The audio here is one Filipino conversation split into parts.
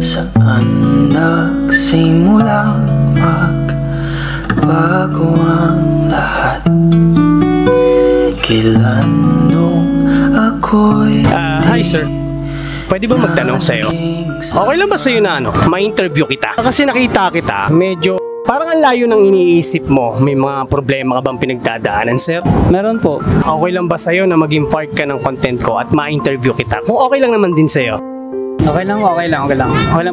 Saan nagsimulang magbago ang lahat? Kailan nung ako'y Hi sir, pwede ba magtanong sa'yo? Okay lang ba sa'yo na ma-interview kita? Kasi nakita kita, medyo parang ang layo ng iniisip mo. May mga problema ka bang pinagdadaanan, sir? Meron po. Okay lang ba sa'yo na maging part ka ng content ko at ma-interview kita? Kung okay lang naman din sa'yo. Okay lang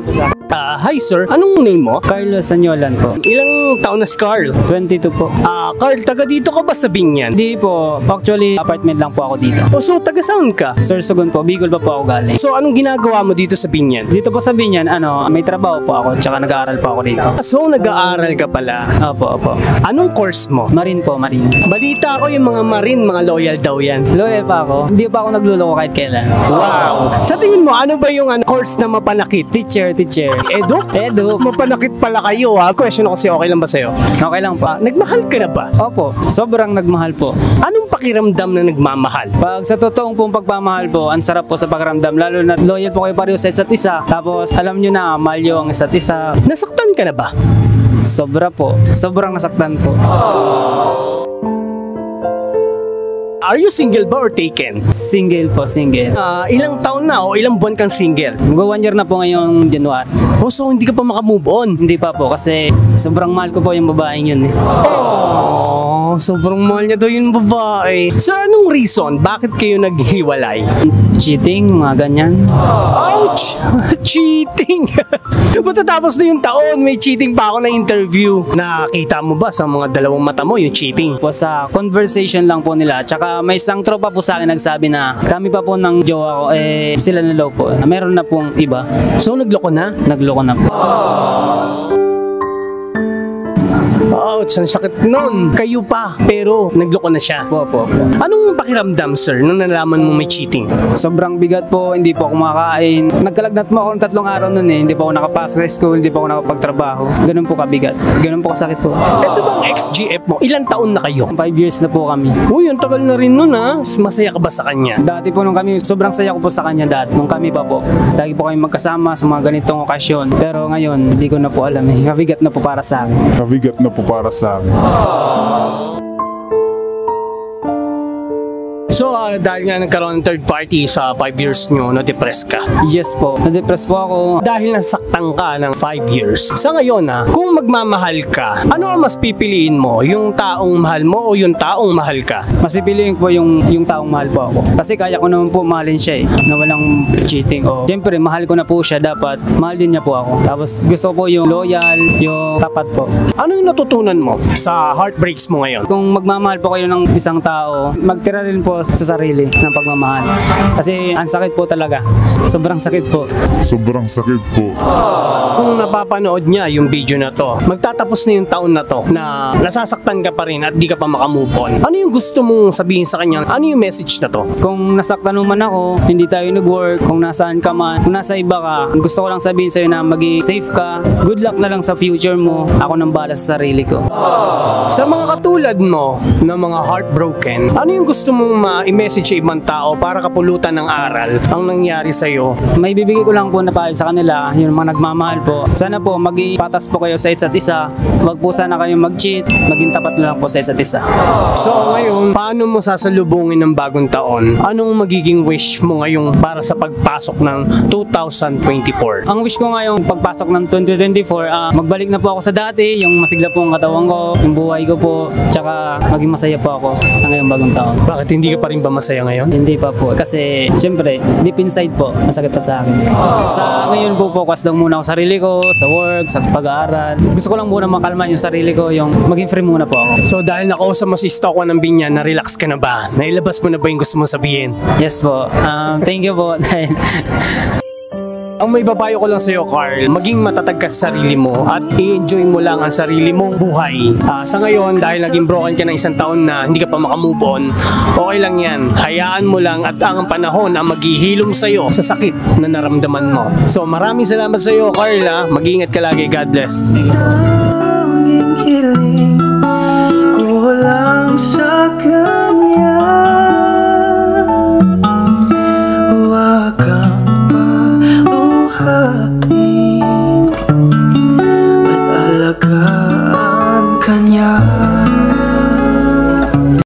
po sa akin. Hi sir, anong name mo? Carlos Sanyolan po. Ilang taon na si Carl? 22 po. Carl, taga dito ka ba sa Binyan? Hindi po. Actually, apartment lang po ako dito. O so, taga saan ka? Sorsogon po. Bicol pa po ako galing. So, anong ginagawa mo dito sa Binyan? Dito po sa Binyan, may trabaho po ako. Tsaka nag-aaral po ako dito. So, nag-aaral ka pala? Opo. Anong course mo? Marine po, marine. Balita ko yung mga marine, mga loyal daw yan. Loyal pa ako. Hindi pa ako nagluloko kahit kailan. Wow! Sa tingin mo, ano ba yung course na mapanakit? Teacher. Edu? Mapanakit pala kayo ha. Question ako kasi okay lang ba sa'yo? Okay lang po. Nagmahal ka na ba? Opo. Sobrang nagmahal po. Anong pakiramdam na nagmamahal? Pag sa totoong pong pagmamahal po, ang sarap po sa pakiramdam. Lalo na loyal po kayo pareho sa isa't isa. Tapos alam nyo na, mahal nyo ang isa't isa. Nasaktan ka na ba? Sobra po. Sobrang nasaktan po. Are you single ba or taken? Single po, single. Ilang taon na o ilang buwan kang single? Mag 1 year na po ngayong January. Oh, so hindi ka pa makamove on? Hindi pa po kasi sobrang mahal ko po yung babaeng yun eh. Oh, sobrang mahal niya daw yung babae. So anong reason? Bakit kayo naghiwalay? Cheating, mga ganyan. Ouch! Cheating! Matatapos na yung taon, may cheating pa ako na interview. Nakita mo ba sa mga dalawang mata mo yung cheating? Po sa conversation lang po nila. Tsaka may isang tropa po sa akin nagsabi na kami pa po ng jowa ko, sila na daw po. Meron na pong iba. So nagloko na? Nagloko na po. Ouch, ang sakit nun. Kayo pa, pero nagloko na siya. Po. Anong pakiramdam, sir, nung nalaman mo may cheating? Sobrang bigat po, hindi po ako makakain. Nagkalagnat mo ako ng 3 araw nun eh. Hindi po ako nakapasok sa school, hindi po ako nakapagtrabaho. Ganun po kabigat. Ganun po kasakit po. Ito bang ex-GF mo? Ilang taon na kayo? 5 years na po kami. Uy, ang tagal na rin nun ha. Masaya ka ba sa kanya? Dati po nung kami, sobrang saya ko po sa kanya dati. Nung kami pa po. Lagi po kami magkasama sa mga ganitong okasyon. Pero ngayon, hindi ko na po alam eh. Mabigat na po para sa akin. Mabigat na po para sa akin. So, dahil nga nagkaroon ng third party sa 5 years nyo, na-depress ka? Yes po. Na-depress po ako. Dahil nasaktan ka ng 5 years. Sa ngayon kung magmamahal ka, ano ang mas pipiliin mo? Yung taong mahal mo o yung taong mahal ka? Mas pipiliin po yung taong mahal po ako. Kasi kaya ko naman po mahalin siya na walang cheating. Siyempre, mahal ko na po siya. Dapat mahal din niya po ako. Tapos gusto ko po yung loyal, yung tapat po. Ano yung natutunan mo sa heartbreaks mo ngayon? Kung magmamahal po kayo ng isang tao, magtira rin po sa sarili ng pagmamahal. Kasi ang sakit po talaga. Sobrang sakit po. Sobrang sakit po. Kung napapanood niya yung video na to, magtatapos na yung taon na to na nasasaktan ka pa rin at di ka pa makamove on. Ano yung gusto mong sabihin sa kanya? Ano yung message na to? Kung nasaktan naman ako, hindi tayo nag-work, kung nasaan ka man, kung nasa iba ka, gusto ko lang sabihin sa'yo na maging safe ka. Good luck na lang sa future mo. Ako nang bahala sa sarili ko. Sa mga katulad mo na mga heartbroken, ano yung gusto mong ma-message sa ibang tao para kapulutan ng aral ang nangyari sa'yo? May bibigay ko lang po na payo sa kanila, yung mga nagmamahal po. Sana po maging patas po kayo sa isa't isa. Huwag po sana kayong mag-cheat, maging tapat na lang po sa isa't isa. So ngayon, paano mo sasalubungin ng bagong taon? Anong magiging wish mo ngayong para sa pagpasok ng 2024? Ang wish ko ngayong pagpasok ng 2024, magbalik na po ako sa dati, yung masigla po ang katawan ko, yung buhay ko po, tsaka maging masaya po ako sa ngayong bagong taon. Bakit hindi ka pa rin ba masaya ngayon? Hindi pa po, kasi syempre, deep inside po, masakit pa sa akin. Sa ngayon po, focus lang muna ako sa sarili ko, sa work, sa pag-aaral. Gusto ko lang muna makalma yung sarili ko, yung maging free muna po ako. So dahil nakausap mo si Stockwan ng Binyan, na-relax ka na ba? Nailabas mo na ba yung gusto mong sabihin? Yes po. Thank you po. Ang may babayo ko lang sa'yo, Carl, maging matatag ka sa sarili mo at i-enjoy mo lang ang sarili mong buhay. Sa ngayon, dahil naging broken ka ng 1 taon na hindi ka pa makamove on, okay lang yan. Hayaan mo lang at ang panahon ang maghihilom sa'yo sa sakit na naramdaman mo. So maraming salamat sa'yo, Carl. Mag-iingat ka lagi. God bless. Ko lang sa kanya.